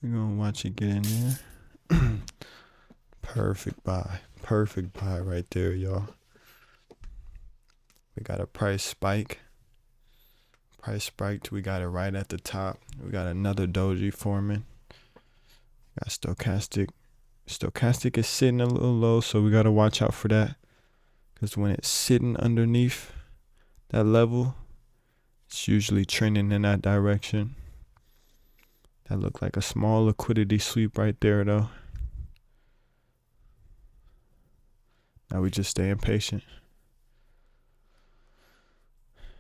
We're gonna watch it get in there. Perfect buy. Perfect buy right there, y'all. We got a price spike. Price spiked. We got it right at the top. We got another doji forming. Got stochastic. Stochastic is sitting a little low, so we gotta watch out for that. Because when it's sitting underneath that level, it's usually trending in that direction. That looked like a small liquidity sweep right there, though. Now we just staying patient.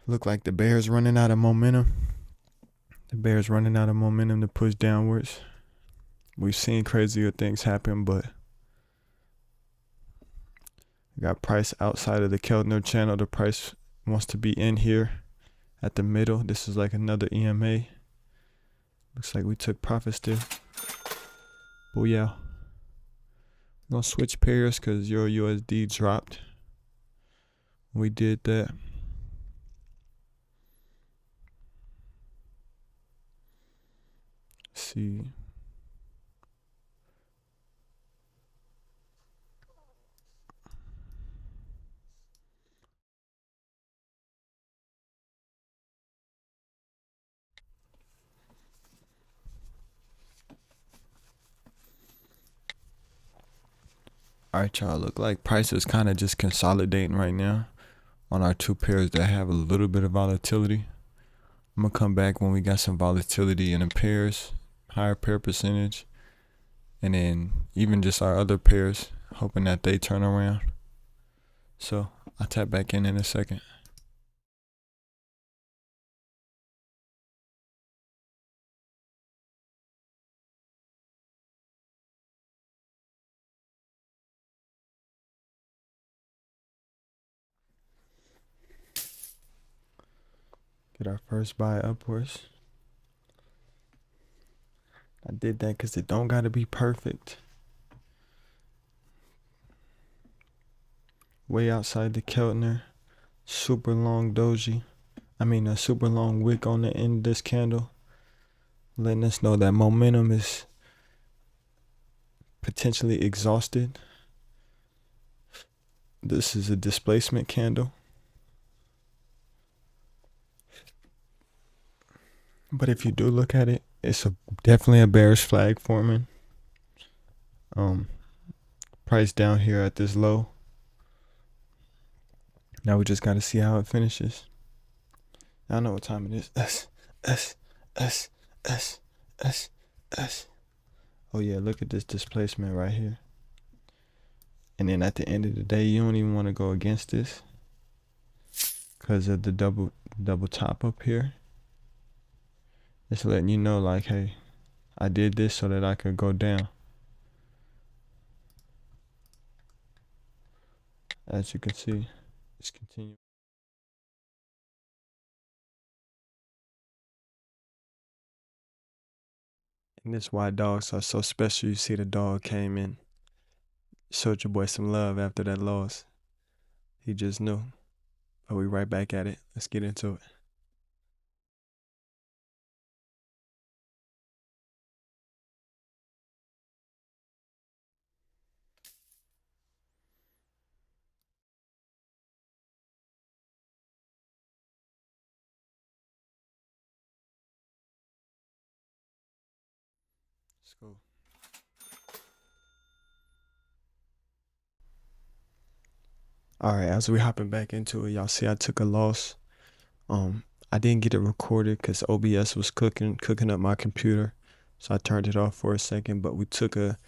Look like the bear's running out of momentum. The bear's running out of momentum to push downwards. We've seen crazier things happen, but we got price outside of the Keltner channel. The price wants to be in here at the middle. This is like another EMA. Looks like we took profits there. But yeah, we're gonna switch pairs because your USD dropped. We did that. Let's see. Alright, y'all, look like price is kind of just consolidating right now on our two pairs that have a little bit of volatility. I'm gonna come back when we got some volatility in the pairs, higher pair percentage, and then even just our other pairs, hoping that they turn around. So I'll tap back in a second. Get our first buy upwards. I did that because it don't gotta be perfect. Way outside the Keltner. Super long doji. A super long wick on the end of this candle. Letting us know that momentum is potentially exhausted. This is a displacement candle. But if you do look at it, it's definitely a bearish flag forming. Price down here at this low. Now we just gotta see how it finishes. I know what time it is. Oh yeah, look at this displacement right here. And then at the end of the day, you don't even want to go against this because of the double top up here. It's letting you know like, hey, I did this so that I could go down. As you can see, let's continue. And this why dogs are so special. You see the dog came in, showed your boy some love after that loss. He just knew. But we right back at it. Let's get into it. Let's go. All right, as we hopping back into it, y'all see I took a loss. I didn't get it recorded because OBS was cooking up my computer, so I turned it off for a second. But we took a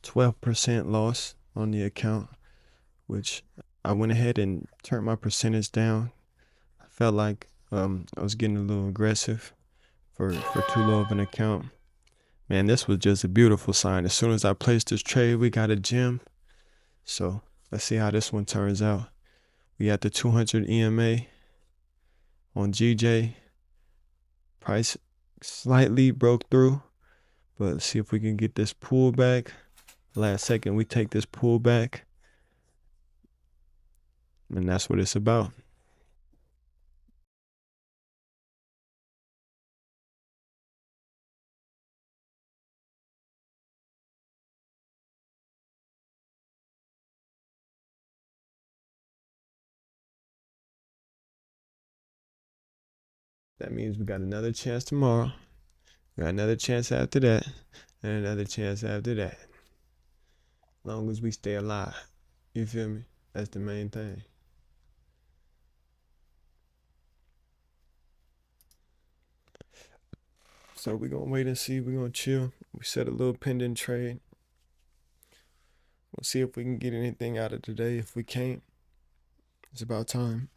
12% loss on the account, which I went ahead and turned my percentage down. I felt like I was getting a little aggressive for too low of an account. Man, this was just a beautiful sign. As soon as I placed this trade, we got a gem. So let's see how this one turns out. We got the 200 EMA on GJ. Price slightly broke through, but let's see if we can get this pullback. Last second, we take this pullback, and that's what it's about. That means we got another chance tomorrow. We got another chance after that. And another chance after that. Long as we stay alive. You feel me? That's the main thing. So we're gonna wait and see. We're gonna chill. We set a little pending trade. We'll see if we can get anything out of today. If we can't, it's about time.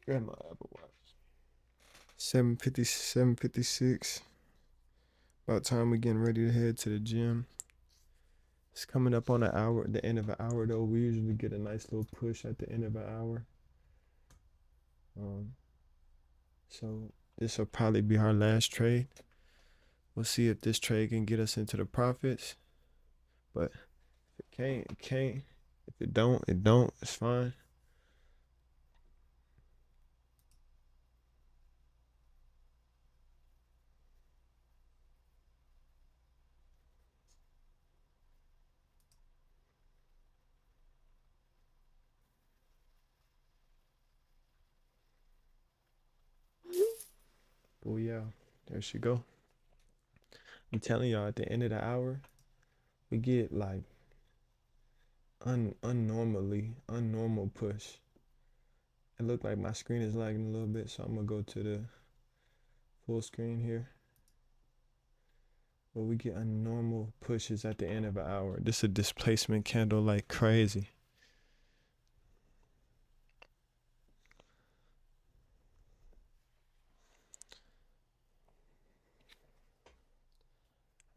Grab my Apple Watch. 7:50, 7:56. About time we getting ready to head to the gym. It's coming up on an hour, the end of an hour though. We usually get a nice little push at the end of an hour. So this will probably be our last trade. We'll see if this trade can get us into the profits. But if it can't, it can't. If it don't, it don't. It's fine. Oh yeah, there she go. I'm telling y'all, at the end of the hour, we get like unnormal push. It looked like my screen is lagging a little bit, so I'm gonna go to the full screen here. But we get unnormal pushes at the end of an hour. This is a displacement candle like crazy.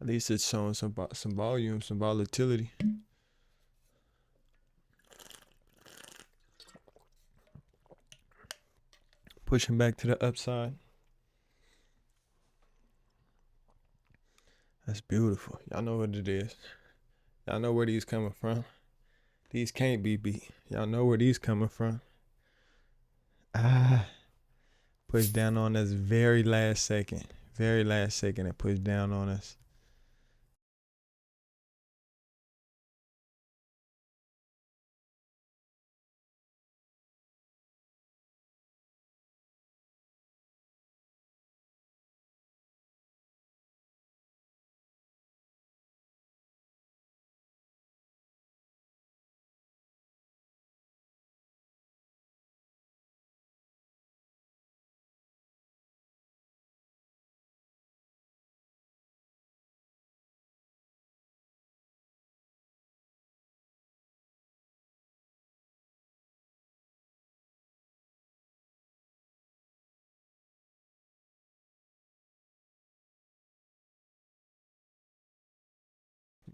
At least it's showing some volume, some volatility. Pushing back to the upside. That's beautiful. Y'all know what it is. Y'all know where these coming from. These can't be beat. Y'all know where these coming from. Push down on us very last second. Very last second it pushed down on us.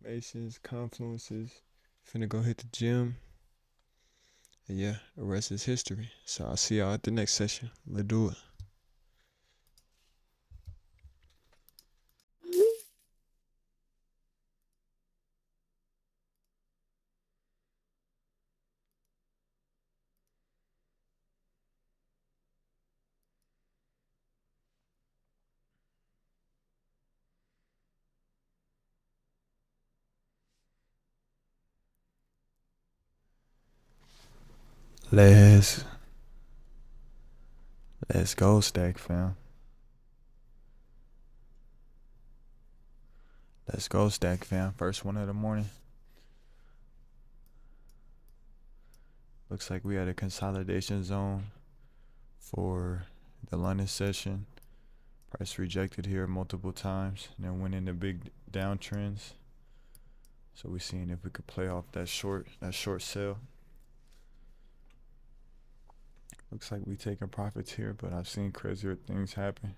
Masons, confluences. Finna go hit the gym. And yeah, the rest is history. So I'll see y'all at the next session. Let's do it. Let's go, Stack fam. Let's go, Stack fam. First one of the morning. Looks like we had a consolidation zone for the London session. Price rejected here multiple times and then went into big downtrends. So we're seeing if we could play off that short sell. Looks like we taking profits here, but I've seen crazier things happen.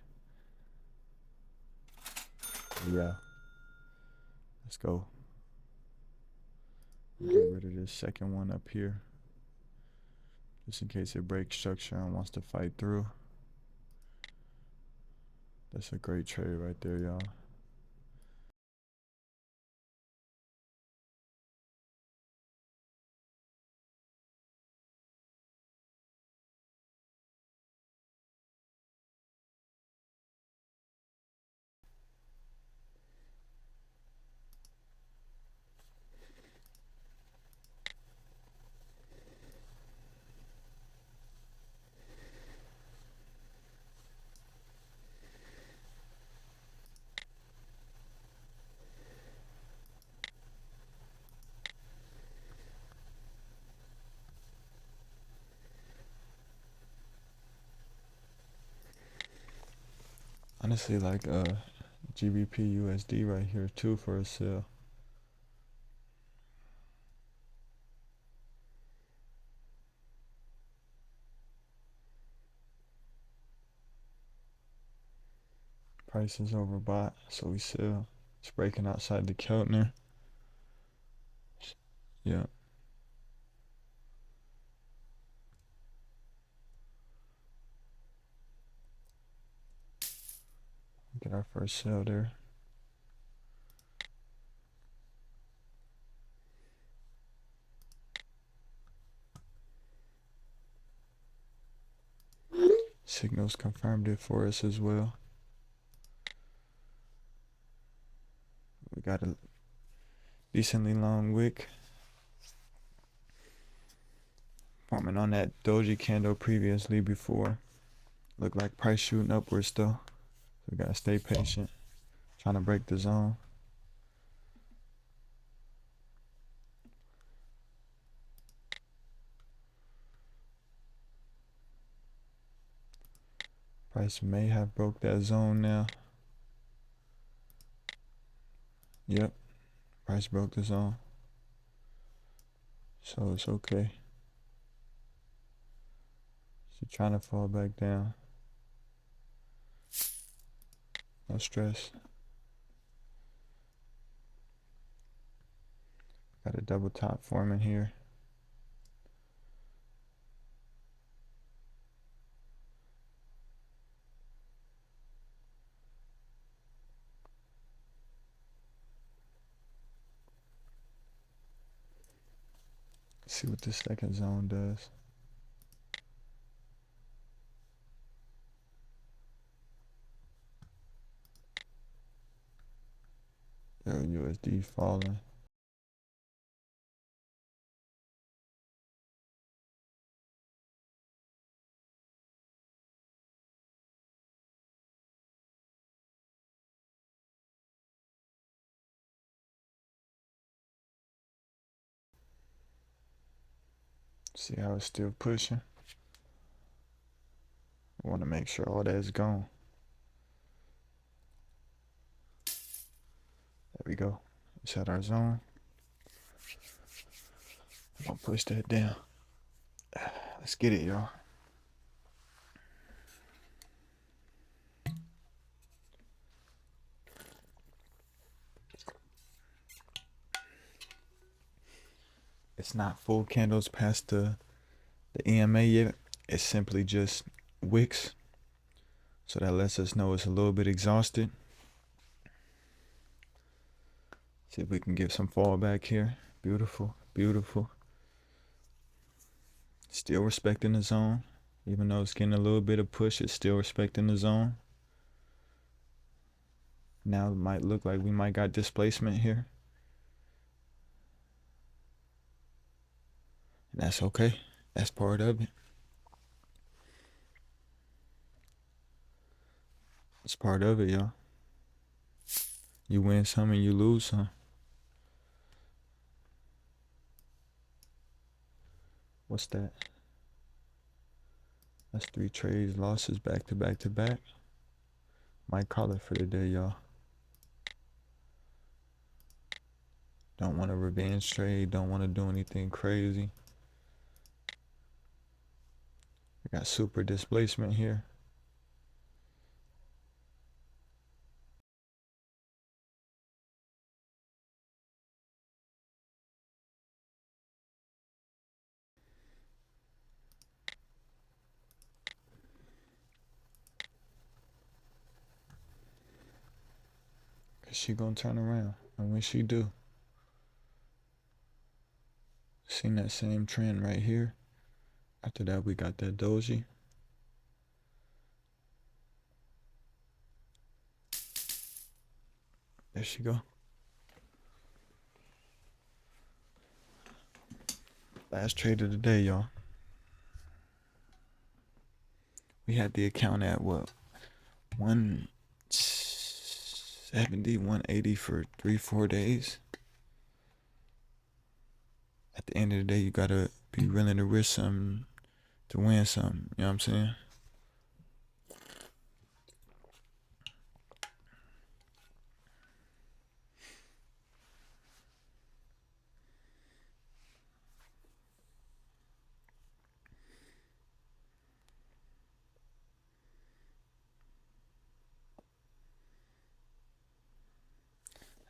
Yeah. Let's go. Get rid of this second one up here. Just in case it breaks structure and wants to fight through. That's a great trade right there, y'all. Honestly, like GBP USD right here too for a sale. Price is overbought, so we sell. It's breaking outside the Keltner. Yeah. Get our first sale there. Signals confirmed it for us as well. We got a decently long wick. Forming on that doji candle previously before. Looked like price shooting upwards though. So we gotta stay patient. Trying to break the zone. Price may have broke that zone now. Yep. Price broke the zone. So it's okay. She's trying to fall back down. No stress. Got a double top forming here. See what the second zone does. Euro USD falling. See how it's still pushing. I want to make sure all that is gone. There we go. Set our zone. I'm gonna push that down. Let's get it, y'all. It's not full candles past the EMA yet. It's simply just wicks. So that lets us know it's a little bit exhausted. See if we can get some fallback here. Beautiful, beautiful. Still respecting the zone. Even though it's getting a little bit of push, it's still respecting the zone. Now it might look like we might got displacement here. And that's okay. That's part of it. It's part of it, y'all. You win some and you lose some. What's that? That's 3 trades, losses back to back to back. Might call it for the day, y'all. Don't want a revenge trade. Don't want to do anything crazy. We got super displacement here. Cause she gonna turn around. And when she do, seen that same trend right here. After that, we got that doji. There she go. Last trade of the day, y'all. We had the account at what? 170, 180 for 3-4 days. At the end of the day, you gotta be willing to risk something to win something. You know what I'm saying?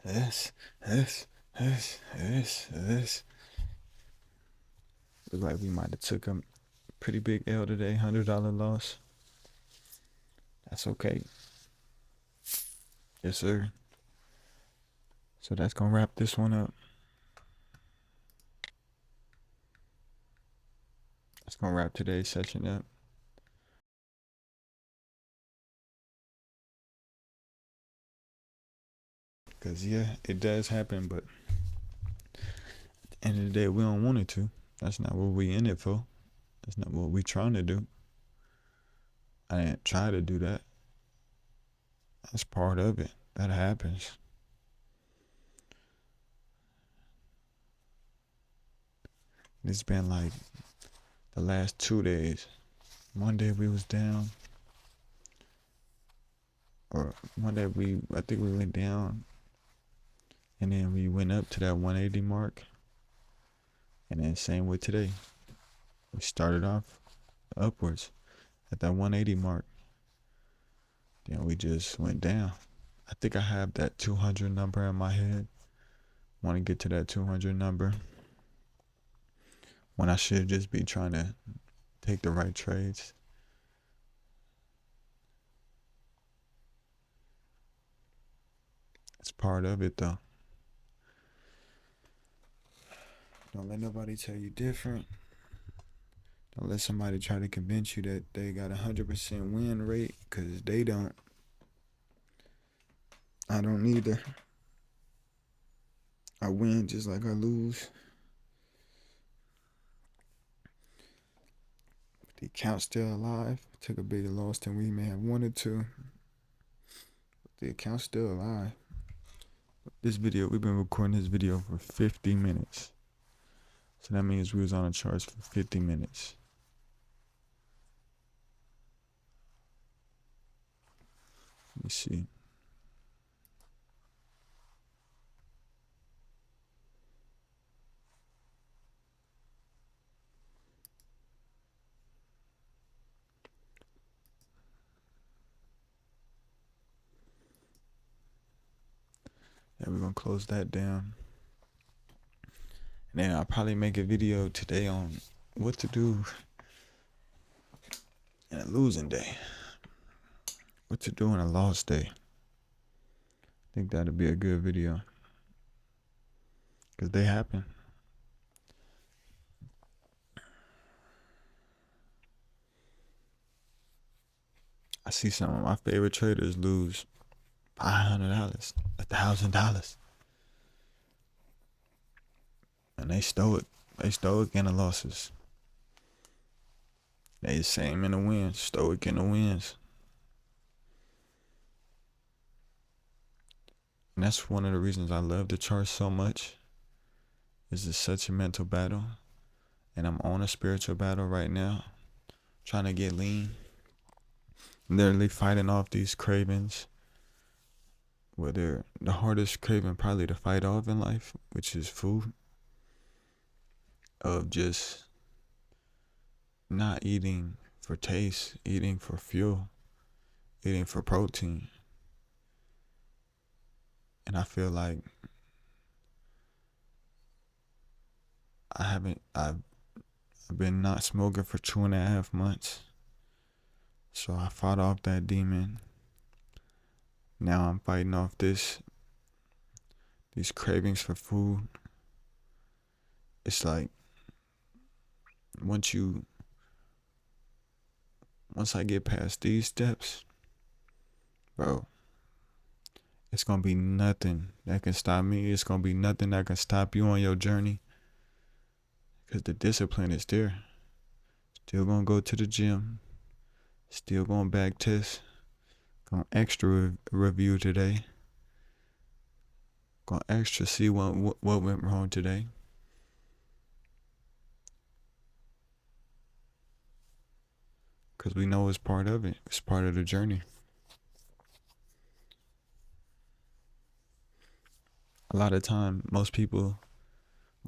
Look like we might have took a pretty big L today, $100 loss. That's okay. Yes, sir. So that's gonna wrap this one up. That's gonna wrap today's session up. Cause yeah, it does happen, but at the end of the day, we don't want it to. That's not what we in it for. That's not what we trying to do. I didn't try to do that. That's part of it. That happens. It's been like the last 2 days. One day we was down, or one day I think we went down, and then we went up to that 180 mark, and then same with today. We started off upwards at that 180 mark, then we just went down. I think I have that 200 number in my head. Want to get to that 200 number when I should just be trying to take the right trades. It's part of it though. Don't let nobody tell you different. Don't let somebody try to convince you that they got 100% win rate, because they don't. I don't either. I win just like I lose. The account's still alive. Took a bigger loss than we may have wanted to. The account's still alive. This video, we've been recording this video for 50 minutes. So that means we was on the charts for 50 minutes. Let me see. Yeah, we're gonna close that down. And then I'll probably make a video today on what to do in a losing day. What to do in a lost day. I think that'll be a good video, because they happen. I see some of my favorite traders lose $500, $1,000. And they stoic. They stoic in the losses. They the same in the wins. Stoic in the wins. And that's one of the reasons I love the chart so much. It's just such a mental battle. And I'm on a spiritual battle right now. Trying to get lean. Literally fighting off these cravings. Well, they're the hardest craving probably to fight off in life, which is food. Of just not eating for taste, eating for fuel, eating for protein. And I feel like I've been not smoking for 2.5 months. So I fought off that demon. Now I'm fighting off these cravings for food. It's like once I get past these steps, bro, it's gonna be nothing that can stop me. It's gonna be nothing that can stop you on your journey, because the discipline is there. Still gonna go to the gym. Still gonna back test. Gonna extra review today. Gonna extra see what went wrong today. Because we know it's part of it. It's part of the journey. A lot of time, most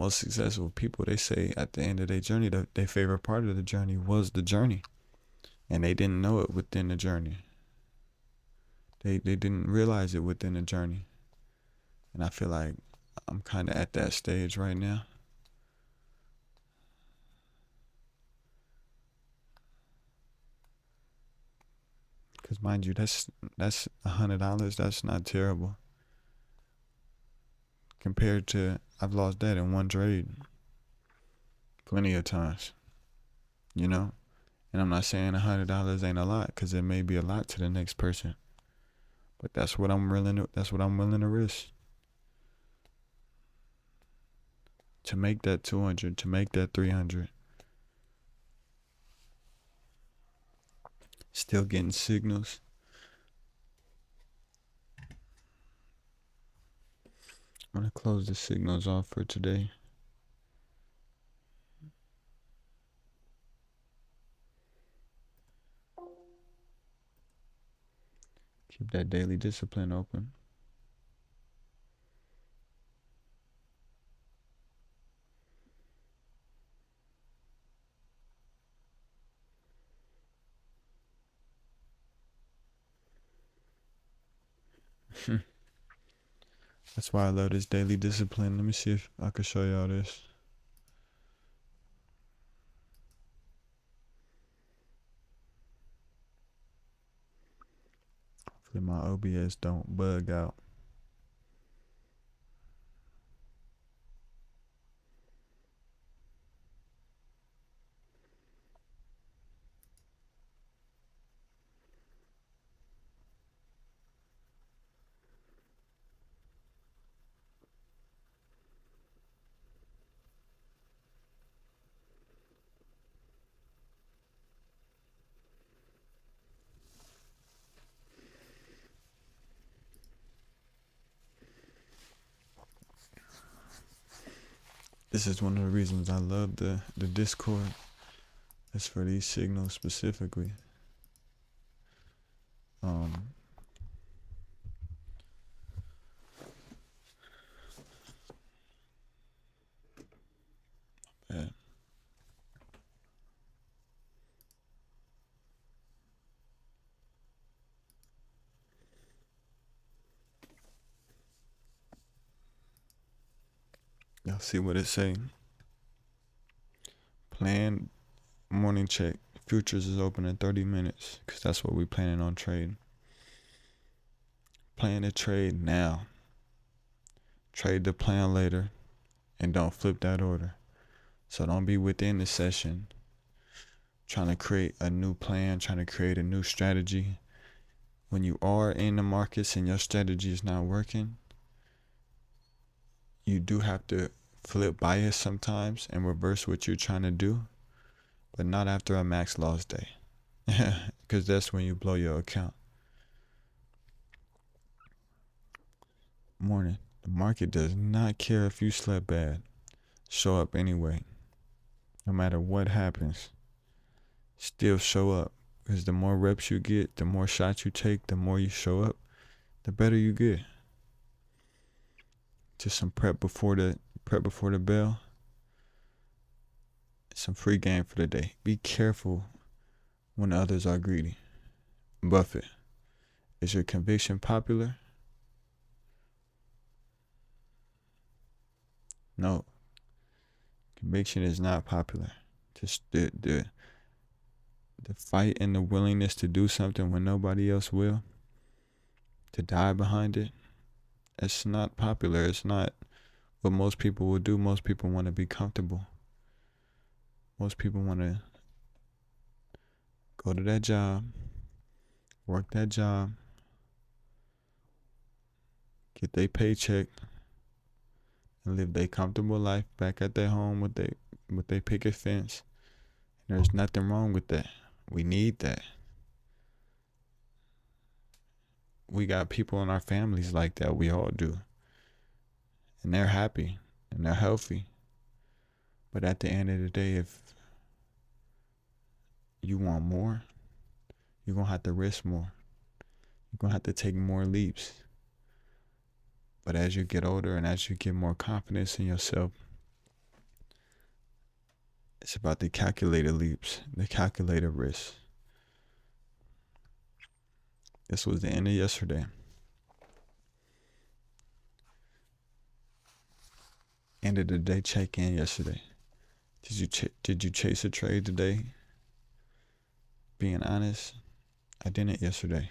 successful people, they say at the end of their journey, their favorite part of the journey was the journey. And they didn't know it within the journey. They didn't realize it within the journey. And I feel like I'm kind of at that stage right now. Because mind you, that's $100. That's not terrible compared to I've lost that in one trade plenty of times. You know, and I'm not saying $100 ain't a lot, because it may be a lot to the next person. But that's what I'm willing to. That's what I'm willing to risk to make that 200, to make that 300. Still getting signals. I'm gonna close the signals off for today. Keep that daily discipline open. That's why I love this daily discipline. Let me see if I can show y'all this. Hopefully my OBS don't bug out. This is one of the reasons I love the Discord. It's for these signals specifically. Yeah. Y'all see what it's saying? Plan morning check. Futures is open in 30 minutes, because that's what we planning on trading. Plan to trade now. Trade the plan later, and don't flip that order. So don't be within the session trying to create a new plan, trying to create a new strategy. When you are in the markets and your strategy is not working, you do have to flip bias sometimes and reverse what you're trying to do, but not after a max loss day, because that's when you blow your account. Morning. The market does not care if you slept bad. Show up anyway. No matter what happens, still show up. Because the more reps you get, the more shots you take, the more you show up, the better you get. Just some prep before the bell. Some free game for the day. Be careful when others are greedy. Buffett. Is your conviction popular? No. Conviction is not popular. Just the fight and the willingness to do something when nobody else will, to die behind it, it's not popular. It's not what most people will do. Most people want to be comfortable. Most people want to go to that job, work that job, get their paycheck, and live their comfortable life back at their home with their picket fence. And there's nothing wrong with that. We need that. We got people in our families like that. We all do. And they're happy and they're healthy. But at the end of the day, if you want more, you're going to have to risk more. You're going to have to take more leaps. But as you get older and as you get more confidence in yourself, it's about the calculated leaps, the calculated risks. This was the end of yesterday. End of the day check-in yesterday. Did you chase a trade today? Being honest, I didn't yesterday.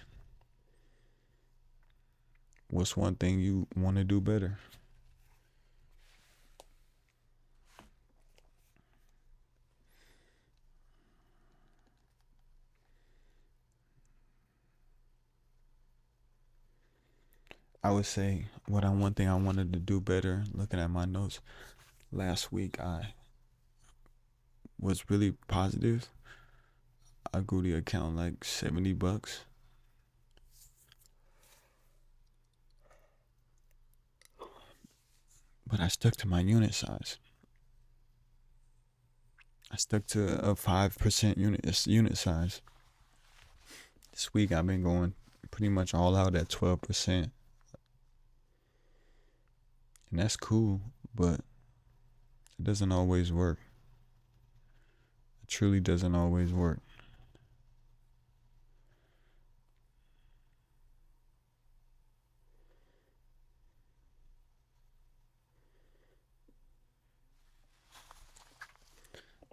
What's one thing you want to do better? I would say one thing I wanted to do better, looking at my notes, last week I was really positive. I grew the account like $70, but I stuck to my unit size. I stuck to a 5% unit size. This week I've been going pretty much all out at 12%. And that's cool, but it doesn't always work. It truly doesn't always work.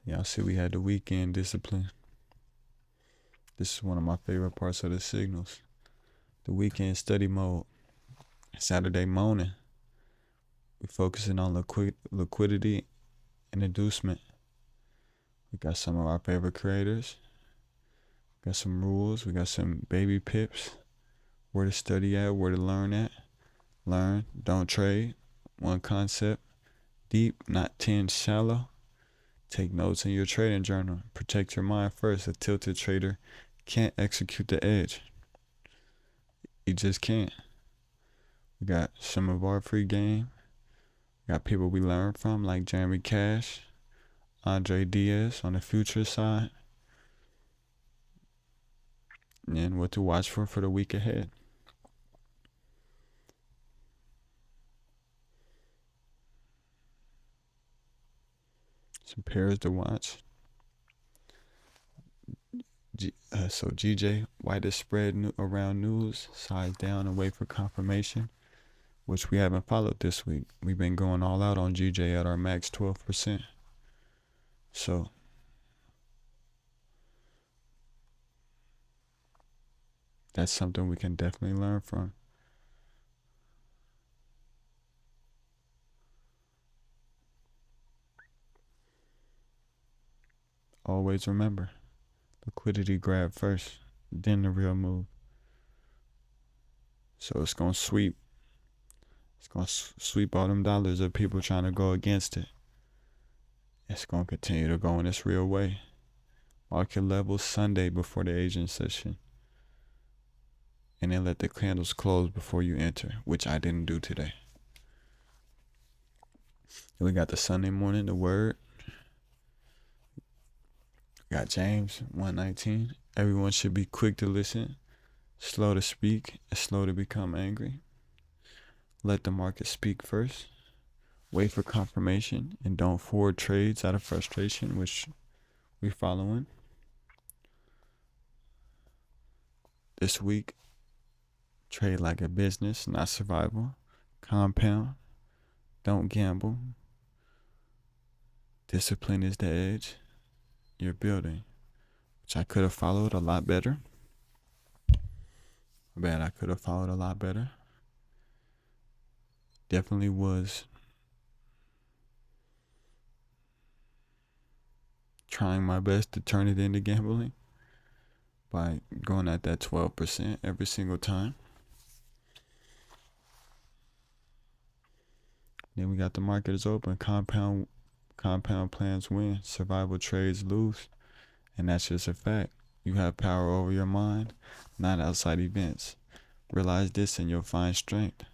Y'all see we had the weekend discipline. This is one of my favorite parts of the signals. The weekend study mode. Saturday morning, we focusing on liquidity and inducement. We got some of our favorite creators. We got some rules. We got some baby pips. Where to study at, where to learn at. Learn, don't trade. One concept. Deep, not 10 shallow. Take notes in your trading journal. Protect your mind first. A tilted trader can't execute the edge. He just can't. We got some of our free game. We got people we learn from like Jeremy Cash, Andre Diaz on the future side. And what to watch for the week ahead. Some pairs to watch. So GJ, widest spread around news, size down and wait for confirmation, which we haven't followed this week. We've been going all out on GJ at our max 12%. So that's something we can definitely learn from. Always remember, liquidity grab first, then the real move. So it's going to sweep. It's going to sweep all them dollars of people trying to go against it. It's going to continue to go in its real way. Market levels Sunday before the Asian session. And then let the candles close before you enter, which I didn't do today. Then we got the Sunday morning, the word. We got James 1:19. Everyone should be quick to listen, slow to speak, and slow to become angry. Let the market speak first. Wait for confirmation and don't forward trades out of frustration, which we following. This week, trade like a business, not survival. Compound. Don't gamble. Discipline is the edge you're building, which I could have followed a lot better. I could have followed a lot better. Definitely was trying my best to turn it into gambling by going at that 12% every single time. Then we got the market is open. Compound plans win. Survival trades lose. And that's just a fact. You have power over your mind, not outside events. Realize this and you'll find strength.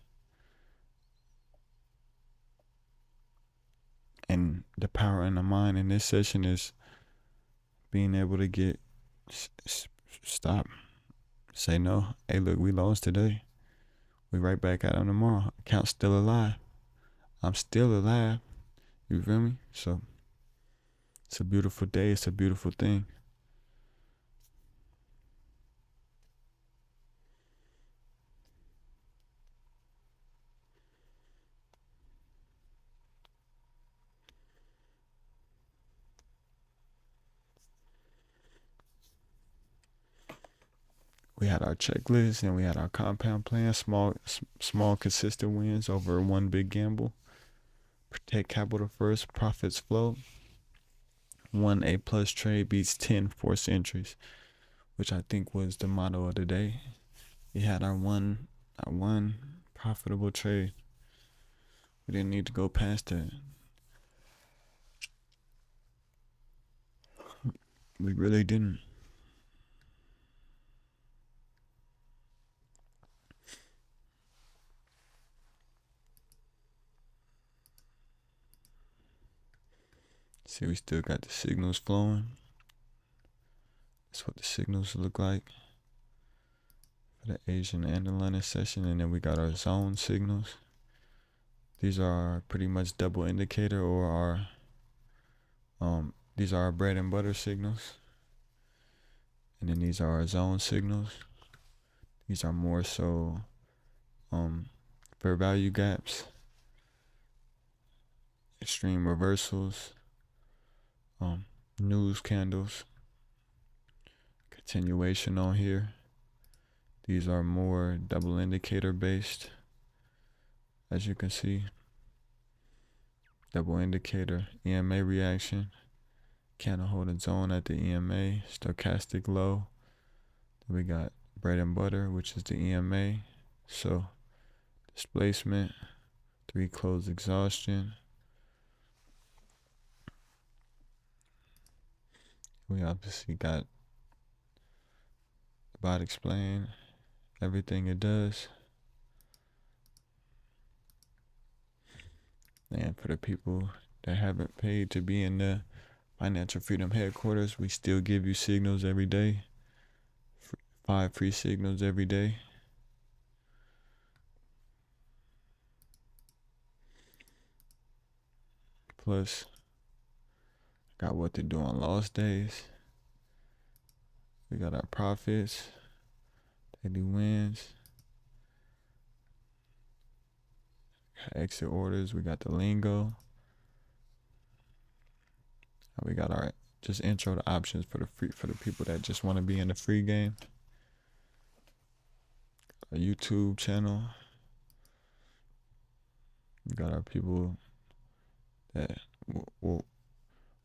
And the power in the mind in this session is being able to get stop. Say no. Hey, look, we lost today. We right back at them tomorrow. Account's still alive. I'm still alive. You feel me? So it's a beautiful day. It's a beautiful thing. We had our checklist and we had our compound plan, small consistent wins over one big gamble. Protect capital first, profits flow. 1 A+ trade beats 10 forced entries, which I think was the motto of the day. We had our one profitable trade. We didn't need to go past that. We really didn't. See, we still got the signals flowing. That's what the signals look like for the Asian and the London session. And then we got our zone signals. These are pretty much double indicator, or these are our bread and butter signals. And then these are our zone signals. These are more so fair value gaps, extreme reversals, news candles, continuation on here. These are more double indicator based, as you can see. Double indicator, EMA reaction, candle holding zone at the EMA, stochastic low. Then we got bread and butter, which is the EMA. So displacement, 3 closed exhaustion. We obviously got about explain everything it does. And for the people that haven't paid to be in the Financial Freedom headquarters, we still give you signals every day. 5 free signals every day. Plus, got what to do on lost days. We got our profits, daily wins, exit orders. We got the lingo. We got our just intro to options for the people that just want to be in the free game. Our YouTube channel. We got our people that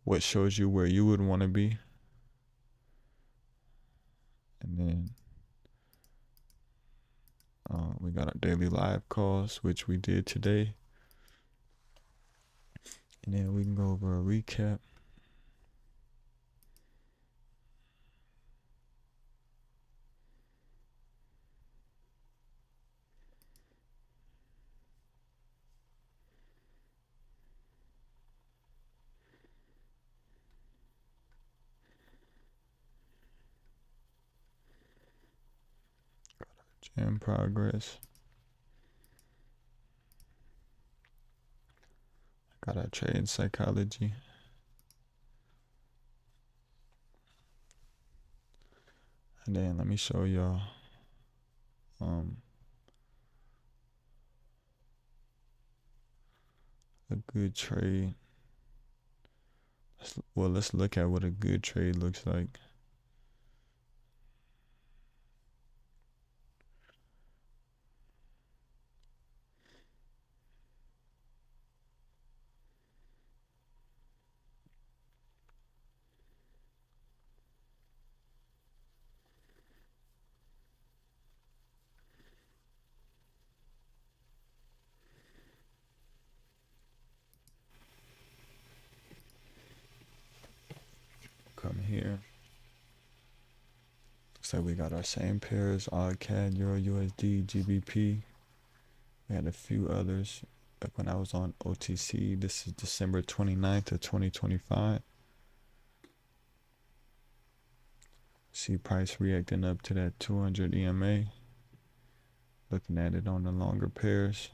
what shows you where you would want to be. And then we got our daily live calls, which we did today. And then we can go over a recap. In progress. Got our trading psychology. And then let me show y'all a good trade. Let's look at what a good trade looks like. Come here. Looks like we got our same pairs: AUD, Euro, USD, GBP. We had a few others. Like when I was on OTC, this is December 29th of 2025. See price reacting up to that 200 EMA. Looking at it on the longer pairs.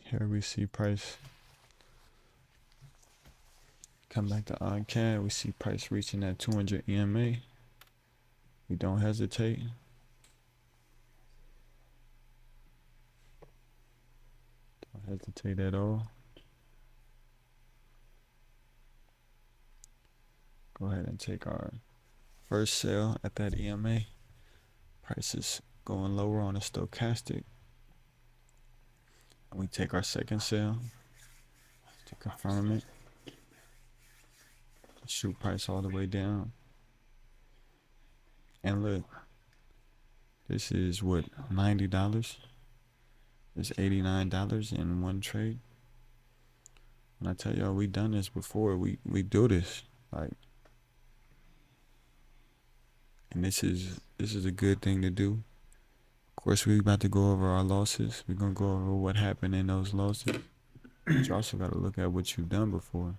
Here we see price come back to AUD. We see price reaching that 200 EMA. We don't hesitate. hesitate at all. Go ahead and take our first sale at that EMA. Prices going lower on the stochastic. And we take our second sale to confirm it. Shoot price all the way down. And look, this is what, $90? It's $89 in one trade. When I tell y'all we done this before, we do this. Like, and this is a good thing to do. Of course, we're about to go over our losses. We're gonna go over what happened in those losses. But you also gotta look at what you've done before.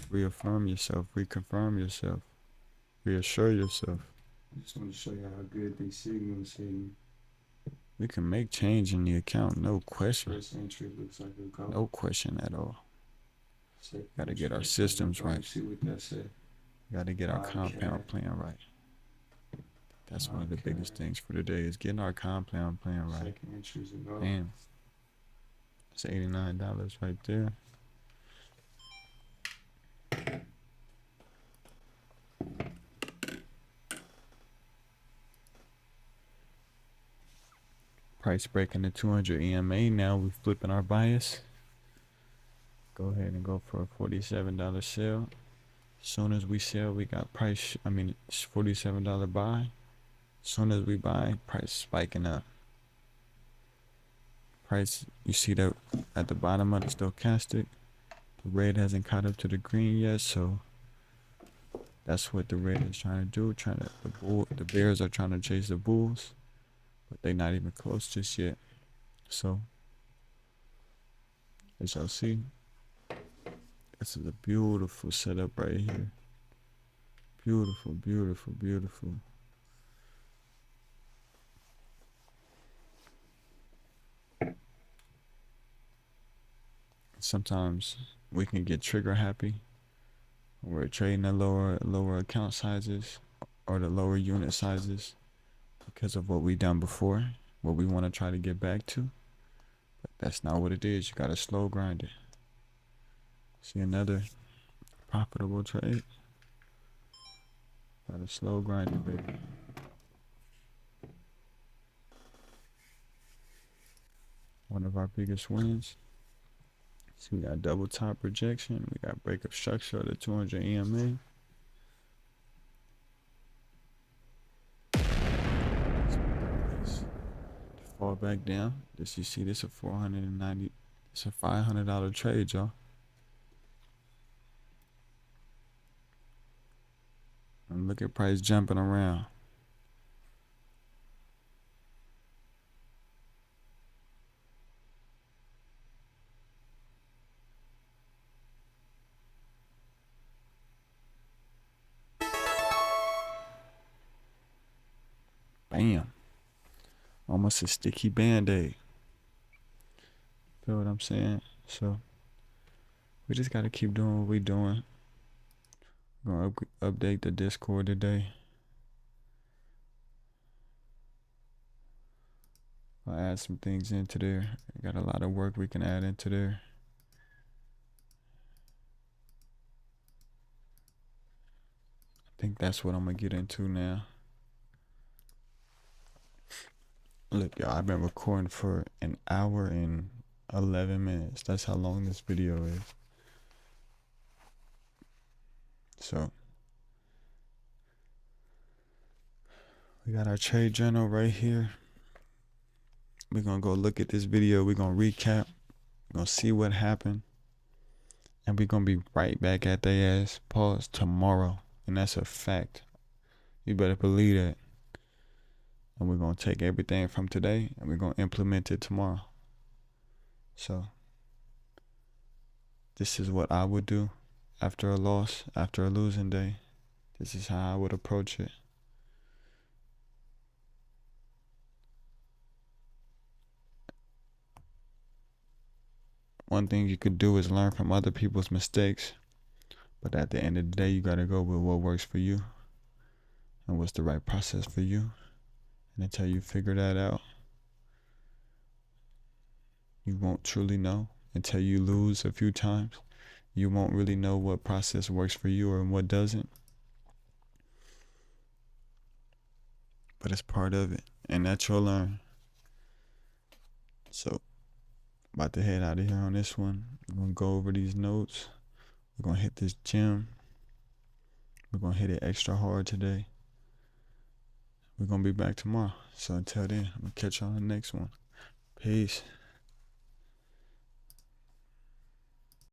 Reaffirm yourself, reconfirm yourself, reassure yourself. I just want to show you how good these signals hitting. We can make change in the account, no question. First entry looks like a go. No question at all. Gotta get our systems right. See what that said. Gotta get our compound plan right. That's one of the biggest things for today is getting our compound plan right. Damn. It's $89 right there. Price breaking the 200 EMA. Now we're flipping our bias. Go ahead and go for a $47 sell. As soon as we sell, we got price, $47 buy. As soon as we buy, price spiking up. Price, you see that at the bottom of the stochastic, the red hasn't caught up to the green yet, so that's what the red is trying to do. The bears are trying to chase the bulls, but they're not even close just yet. So, as y'all see, this is a beautiful setup right here. Beautiful, beautiful, beautiful. Sometimes we can get trigger happy. We're trading the lower account sizes or the lower unit sizes because of what we done before, what we want to try to get back to. But that's not what it is. You gotta slow grind it. See another profitable trade. Gotta slow grind it, baby. One of our biggest wins. So we got double top rejection. We got breakup structure of the 200 EMA. Fall back down. This you see, this a $490. It's a $500 trade, y'all. And look at price jumping around. Bam. Almost a sticky band-aid. Feel what I'm saying? So we just gotta keep doing what we doing. Gonna update the Discord today. I'll add some things into there. Got a lot of work we can add into there. I think that's what I'm gonna get into now. Look, y'all, I've been recording for an hour and 11 minutes. That's how long this video is. So we got our trade journal right here. We're gonna go look at this video. We're gonna recap. We're gonna see what happened. And we're gonna be right back at their ass. Pause tomorrow. And that's a fact. You better believe that. And we're gonna take everything from today and we're gonna implement it tomorrow. So this is what I would do after a loss, after a losing day. This is how I would approach it. One thing you could do is learn from other people's mistakes. But at the end of the day, you gotta go with what works for you and what's the right process for you. And until you figure that out, You won't truly know until you lose a few times. You won't really know what process works for you or what doesn't. But it's part of it, and that you'll learn. So, about to head out of here on this one. We're gonna go over these notes. We're gonna hit this gym. We're gonna hit it extra hard today. We're gonna be back tomorrow. So until then, I'm gonna catch you on the next one. Peace.